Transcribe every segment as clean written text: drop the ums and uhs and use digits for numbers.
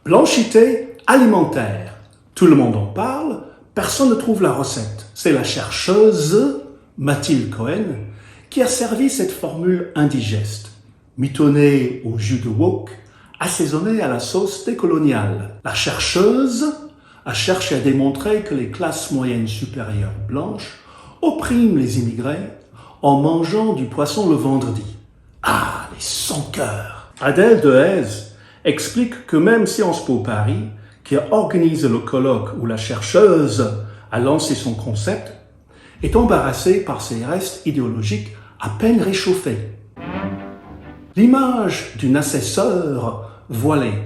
Blanchité alimentaire. Tout le monde en parle, personne ne trouve la recette. C'est la chercheuse Mathilde Cohen qui a servi cette formule indigeste, mitonnée au jus de wok, assaisonnée à la sauce décoloniale. La chercheuse a cherché à démontrer que les classes moyennes supérieures blanches oppriment les immigrés en mangeant du poisson le vendredi. Ah, les sans-cœurs! Adèle Dehaze explique que même Sciences Po Paris, qui organise le colloque où la chercheuse a lancé son concept, est embarrassée par ses restes idéologiques à peine réchauffés. L'image d'une assesseur voilée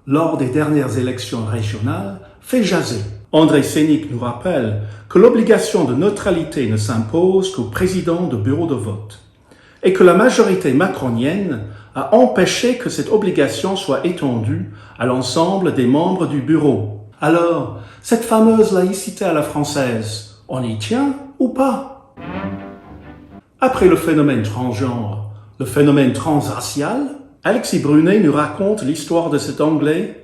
lors des dernières élections régionales fait jaser. André Sénic nous rappelle que l'obligation de neutralité ne s'impose qu'au président de bureau de vote et que la majorité macronienne a empêché que cette obligation soit étendue à l'ensemble des membres du bureau. Alors, cette fameuse laïcité à la française, on y tient ou pas? Après le phénomène transgenre, le phénomène transracial, Alexis Brunet nous raconte l'histoire de cet Anglais,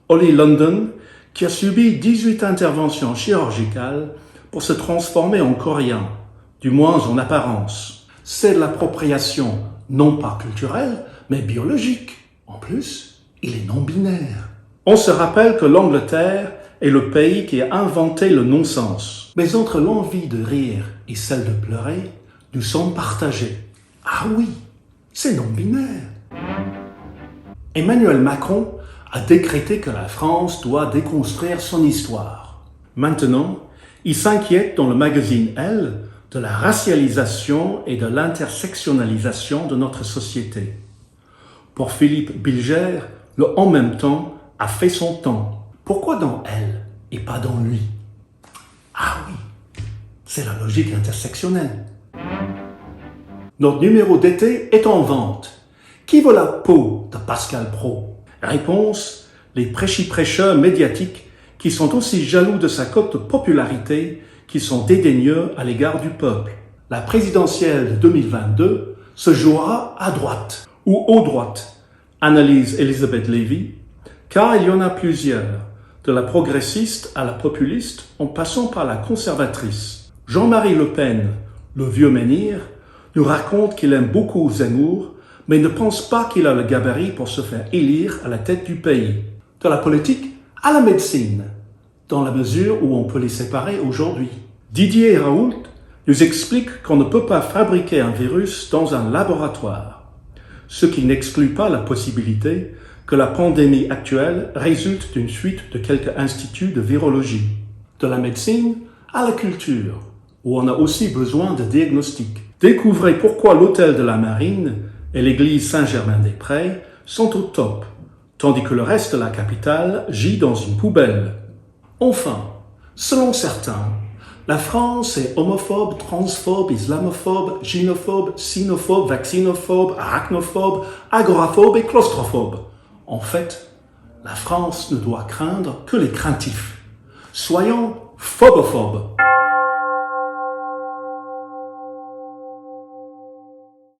Ollie London, qui a subi 18 interventions chirurgicales pour se transformer en coréen, du moins en apparence. C'est de l'appropriation non pas culturelle, mais biologique. En plus, il est non-binaire. On se rappelle que l'Angleterre est le pays qui a inventé le non-sens. Mais entre l'envie de rire et celle de pleurer, nous sommes partagés. Ah oui, c'est non-binaire. Emmanuel Macron a décrété que la France doit déconstruire son histoire. Maintenant, il s'inquiète dans le magazine Elle de la racialisation et de l'intersectionnalisation de notre société. Pour Philippe Bilger, le « en même temps » a fait son temps. Pourquoi dans Elle et pas dans lui? Ah oui, c'est la logique intersectionnelle. Notre numéro d'été est en vente. Qui veut la peau de Pascal Praud? Réponse, les prêchis-prêcheurs médiatiques qui sont aussi jaloux de sa cote de popularité qu'ils sont dédaigneux à l'égard du peuple. La présidentielle de 2022 se jouera à droite ou aux droites, analyse Elisabeth Lévy, car il y en a plusieurs, de la progressiste à la populiste en passant par la conservatrice. Jean-Marie Le Pen, le vieux menhir, nous raconte qu'il aime beaucoup Zemmour, mais ne pense pas qu'il a le gabarit pour se faire élire à la tête du pays. De la politique à la médecine, dans la mesure où on peut les séparer aujourd'hui. Didier Raoult nous explique qu'on ne peut pas fabriquer un virus dans un laboratoire, ce qui n'exclut pas la possibilité que la pandémie actuelle résulte d'une suite de quelques instituts de virologie. De la médecine à la culture, où on a aussi besoin de diagnostics. Découvrez pourquoi l'hôtel de la Marine et l'église Saint-Germain-des-Prés sont au top, tandis que le reste de la capitale gît dans une poubelle. Enfin, selon certains, la France est homophobe, transphobe, islamophobe, gynophobe, sinophobe, vaccinophobe, arachnophobe, agoraphobe et claustrophobe. En fait, la France ne doit craindre que les craintifs. Soyons phobophobes.